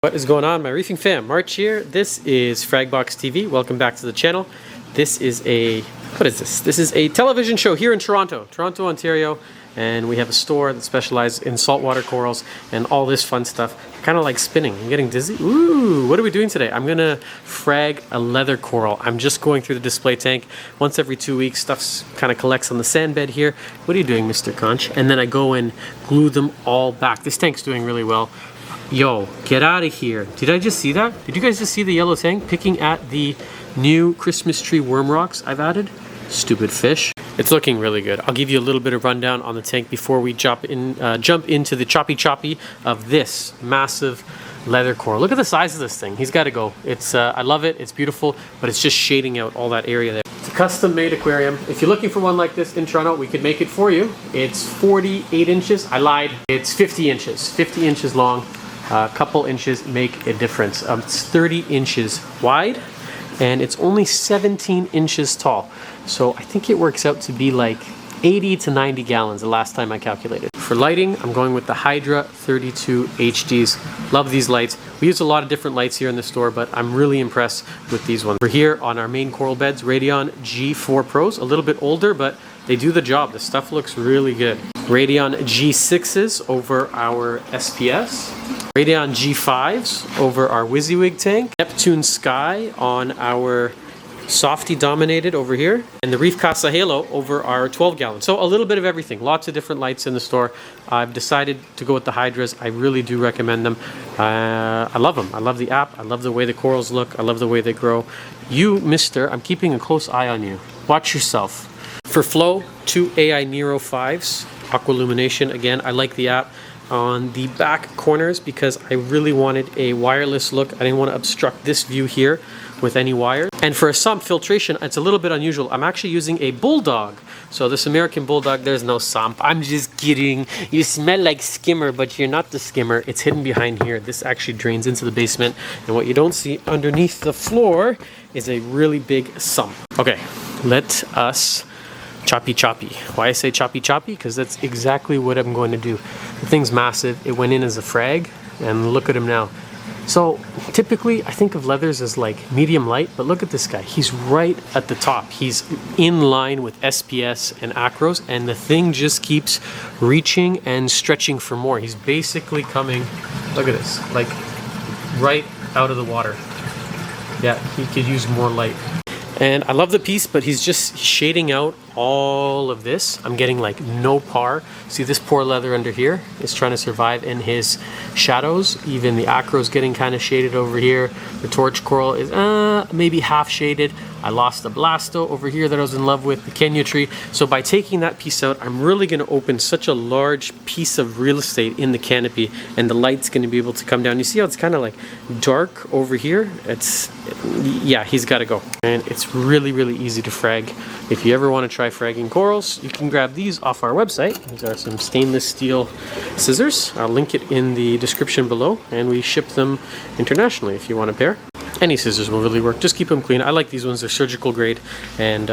What is going on, my reefing fam? March here. This is Fragbox TV. Welcome back to the channel. This is what is this? This is a television show here in Toronto, Ontario, and we have a store that specializes in saltwater corals and all this fun stuff. Kind of like spinning. I'm getting dizzy. Ooh, what are we doing today? I'm gonna frag a leather coral. I'm just going through the display tank once every 2 weeks. Stuff kind of collects on the sand bed here. What are you doing, Mr. Conch? And then I go and glue them all back. This tank's doing really well. Yo, get out of here. Did I just see that? Did you guys just see the yellow tank picking at the new Christmas tree worm rocks I've added? Stupid fish. It's looking really good. I'll give you a little bit of rundown on the tank before we jump into the choppy of this massive leather coral. Look at the size of this thing. He's got to go. It's I love it. It's beautiful, but it's just shading out all that area there. It's a custom-made aquarium. If you're looking for one like this in Toronto, we could make it for you. It's 48 inches. I lied. It's 50 inches. 50 inches long. A couple inches make a difference. It's 30 inches wide and it's only 17 inches tall. So I think it works out to be like 80 to 90 gallons the last time I calculated. For lighting, I'm going with the Hydra 32 HDs. Love these lights. We use a lot of different lights here in the store, but I'm really impressed with these ones. We're here on our main coral beds, Radion G4 Pros, a little bit older, but they do the job. The stuff looks really good. Radion G6s over our SPS. Radion G5s over our WYSIWYG tank. Neptune Sky on our Softy Dominated over here. And the Reef Casa Halo over our 12 gallon. So a little bit of everything. Lots of different lights in the store. I've decided to go with the Hydras. I really do recommend them. I love them. I love the app. I love the way the corals look. I love the way they grow. You, mister, I'm keeping a close eye on you. Watch yourself. For flow, 2 AI Nero 5s. Aqualumination. Again, I like the app. On the back corners because I really wanted a wireless look. I didn't want to obstruct this view here with any wire. And for a sump filtration, it's a little bit unusual. I'm actually using a bulldog. So this American bulldog, there's no sump. I'm just kidding. You smell like skimmer, but you're not the skimmer. It's hidden behind here. This actually drains into the basement. And what you don't see underneath the floor is a really big sump. Okay, let us choppy. Why I say choppy? Because that's exactly what I'm going to do. The thing's massive. It went in as a frag, and look at him now. So typically I think of leathers as like medium light, but look at this guy. He's right at the top. He's in line with SPS and acros, and the thing just keeps reaching and stretching for more. He's basically coming, look at this, like right out of the water. Yeah, he could use more light. And I love the piece, but he's just shading out all of this. I'm getting like no par. See this poor leather under here is trying to survive in his shadows. Even the acro's getting kind of shaded over here. The torch coral is maybe half shaded. I lost the blasto over here that I was in love with, the Kenya tree. So by taking that piece out, I'm really gonna open such a large piece of real estate in the canopy, and the light's gonna be able to come down. You see how it's kind of like dark over here? Yeah, he's gotta go. And it's really easy to frag. If you ever wanna try fragging corals, you can grab these off our website. These are some stainless steel scissors. I'll link it in the description below, and we ship them internationally if you want a pair. Any scissors will really work. Just keep them clean. I like these ones. They're surgical grade, and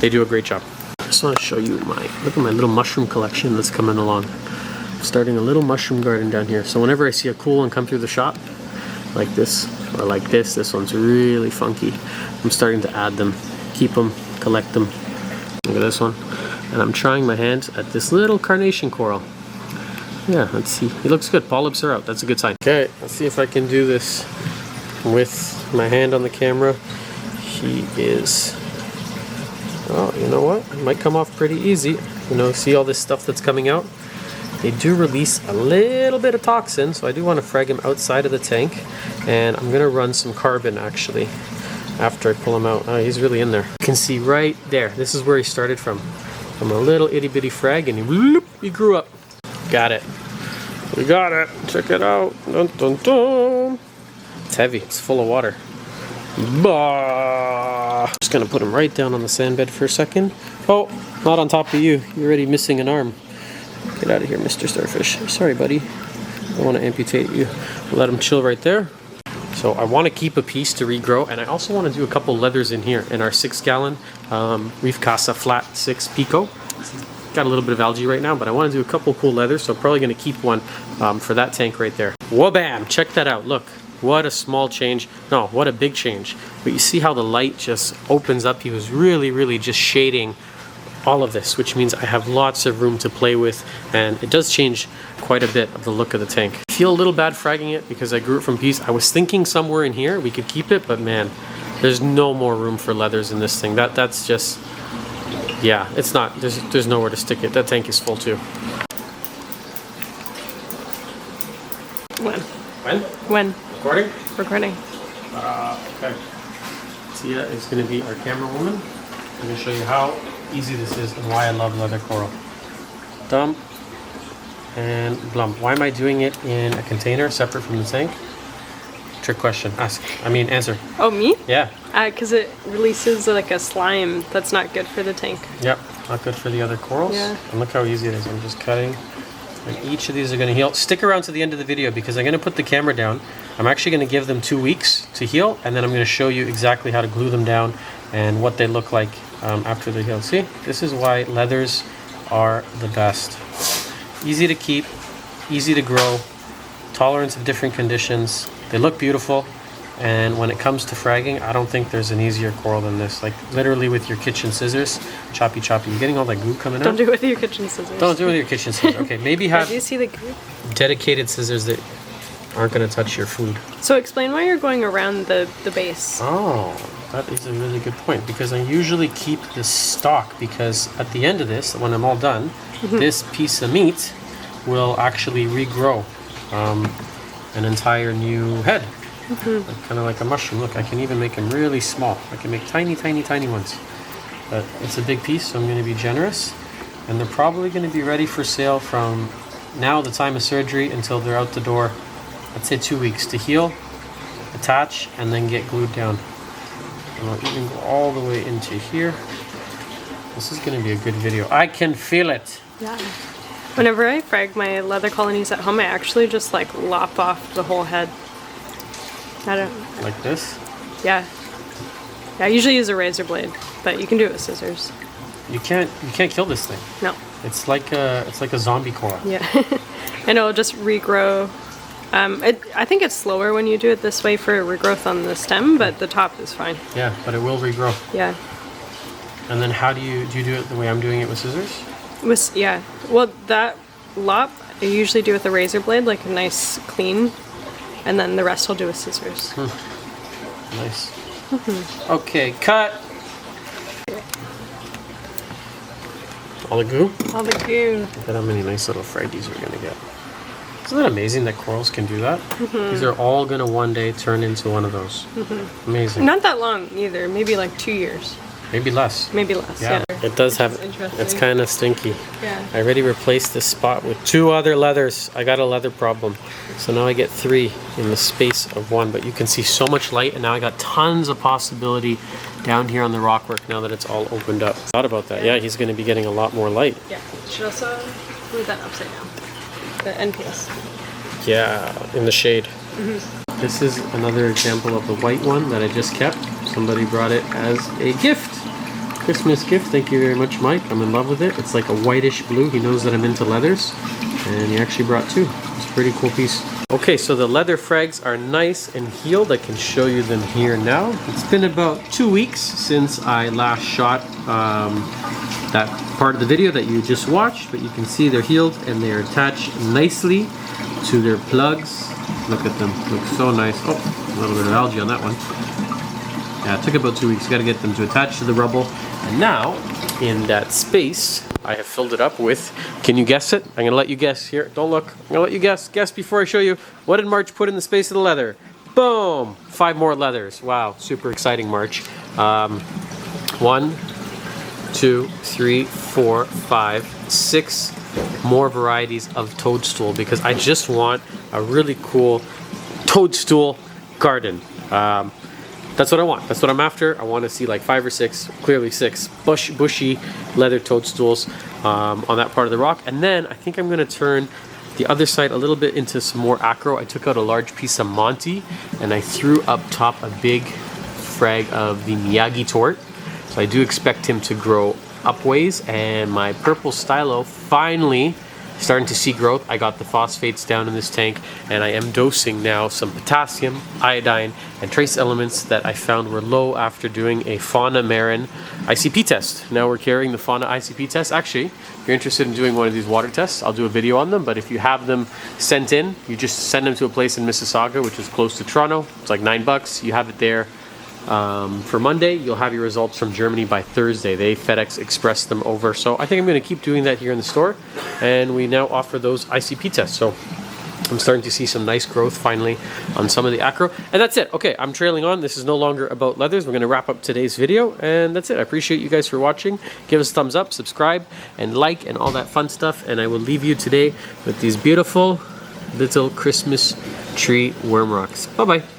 they do a great job. I just want to show you look at my little mushroom collection that's coming along. I'm starting a little mushroom garden down here. So whenever I see a cool one come through the shop, like this, or like this one's really funky, I'm starting to add them, keep them, collect them. Look at this one. And I'm trying my hands at this little carnation coral. Yeah, let's see. He looks good. Polyps are out. That's a good sign. Okay, let's see if I can do this with my hand on the camera. He is, oh, you know what? It might come off pretty easy. You know, see all this stuff that's coming out? They do release a little bit of toxin, so I do want to frag him outside of the tank. And I'm gonna run some carbon actually after I pull him out. Oh, he's really in there. You can see right there. This is where he started from a little itty bitty frag, and he grew up. Got it. We got it. Check it out. Dun, dun, dun. It's heavy. It's full of water. Bah! Just gonna put him right down on the sand bed for a second. Oh, not on top of you. You're already missing an arm. Get out of here, Mr. Starfish. Sorry, buddy. I want to amputate you. Let him chill right there. So I want to keep a piece to regrow, and I also want to do a couple leathers in here in our 6 gallon Reef Casa Flat 6 Pico. got a little bit of algae right now, but I want to do a couple cool leathers, so I'm probably going to keep one for that tank right there. Whoa-bam! Check that out. Look, what a small change. No, what a big change. But you see how the light just opens up. He was really just shading all of this, which means I have lots of room to play with, and it does change quite a bit of the look of the tank. I feel a little bad fragging it because I grew it from peas. I was thinking somewhere in here we could keep it, but man, there's no more room for leathers in this thing. That's just, yeah, it's not, there's nowhere to stick it. That tank is full too. When? Recording? Recording. Okay. Tia is going to be our camera woman. I'm going to show you how easy this is and why I love leather coral. Dump and blump. Why am I doing it in a container separate from the tank? Trick question. Answer. Oh, me? Yeah. Because it releases like a slime that's not good for the tank. Yep. Not good for the other corals. Yeah. And look how easy it is. I'm just cutting. And each of these are going to heal. Stick around to the end of the video because I'm going to put the camera down. I'm actually going to give them 2 weeks to heal, and then I'm going to show you exactly how to glue them down and what they look like after they heal. See, this is why leathers are the best. Easy to keep, easy to grow, tolerance of different conditions. They look beautiful, and when it comes to fragging, I don't think there's an easier coral than this. Like literally with your kitchen scissors, choppy. You're getting all that goo coming out. Don't do it with your kitchen scissors. Don't do it with your kitchen scissors. Okay, maybe have Do you see the goo? dedicated scissors that aren't going to touch your food. So explain why you're going around the base. Oh, that is a really good point, because I usually keep the stalk, because at the end of this, when I'm all done, this piece of meat will actually regrow an entire new head. Kind of like a mushroom. Look, I can even make them really small. I can make tiny ones. But it's a big piece, so I'm going to be generous. And they're probably going to be ready for sale from now, the time of surgery, until they're out the door. I'd say 2 weeks to heal, attach, and then get glued down. And I'll even go all the way into here. This is going to be a good video. I can feel it. Yeah. Whenever I frag my leather colonies at home, I actually just like lop off the whole head. I don't. Like this? Yeah. I usually use a razor blade, but you can do it with scissors. You can't kill this thing. No. It's like a zombie coral. Yeah. And it'll just regrow. I think it's slower when you do it this way for regrowth on the stem, but the top is fine. Yeah, but it will regrow. Yeah. And then how do you do it the way I'm doing it with scissors? Yeah. Well, that lop I usually do with a razor blade, like a nice clean, and then the rest I'll do with scissors. Nice. Okay, cut. All the goo? All the goo. Look at how many nice little fraggies we're gonna get. Isn't that amazing that corals can do that? These are all gonna one day turn into one of those. Amazing. Not that long either. Maybe like 2 years. Maybe less. Maybe less. Yeah. It does have. Interesting. It's kind of stinky. Yeah. I already replaced this spot with 2 other leathers. I got a leather problem, so now I get 3 in the space of 1. But you can see so much light, and now I got tons of possibility down here on the rockwork now that it's all opened up. Thought about that. Yeah, he's going to be getting a lot more light. Yeah. Should also move that upside down. The NPS. Yeah, in the shade. This is another example of the white one that I just kept. Somebody brought it as a gift. Christmas gift. Thank you very much, Mike. I'm in love with it. It's like a whitish blue. He knows that I'm into leathers. And he actually brought 2. It's a pretty cool piece. Okay, so the leather frags are nice and healed. I can show you them here now. It's been about 2 weeks since I last shot that part of the video that you just watched, but you can see they're healed and they're attached nicely to their plugs. Look at them. Look so nice. Oh, a little bit of algae on that one. Yeah, it took about 2 weeks. Got to get them to attach to the rubble. And now, in that space, I have filled it up with, can you guess it? I'm going to let you guess here. Don't look. I'm going to let you guess. Guess before I show you. What did March put in the space of the leather? Boom! 5 more leathers. Wow, super exciting, March. 1, 2, 3, 4, 5, 6 more varieties of toadstool, because I just want a really cool toadstool garden. That's what I want. That's what I'm after. I want to see like 5 or 6, clearly 6 bushy leather toadstools on that part of the rock. And then I think I'm going to turn the other side a little bit into some more acro. I took out a large piece of Monty and I threw up top a big frag of the Miyagi tort. So I do expect him to grow upways, and my purple stylo finally starting to see growth. I got the phosphates down in this tank, and I am dosing now some potassium, iodine, and trace elements that I found were low after doing a fauna marin ICP test. Now we're carrying the fauna ICP test. Actually, if you're interested in doing one of these water tests, I'll do a video on them, but if you have them sent in, you just send them to a place in Mississauga, which is close to Toronto. It's like $9. You have it there for Monday. You'll have your results from Germany by Thursday. They FedEx Express them over. So I think I'm going to keep doing that here in the store, and we now offer those ICP tests. So I'm starting to see some nice growth finally on some of the acro. And that's it. Okay, I'm trailing on. This is no longer about leathers. We're going to wrap up today's video, and that's it. I appreciate you guys for watching. Give us a thumbs up, subscribe, and like, and all that fun stuff. And I will leave you today with these beautiful little Christmas tree worm rocks. Bye-bye.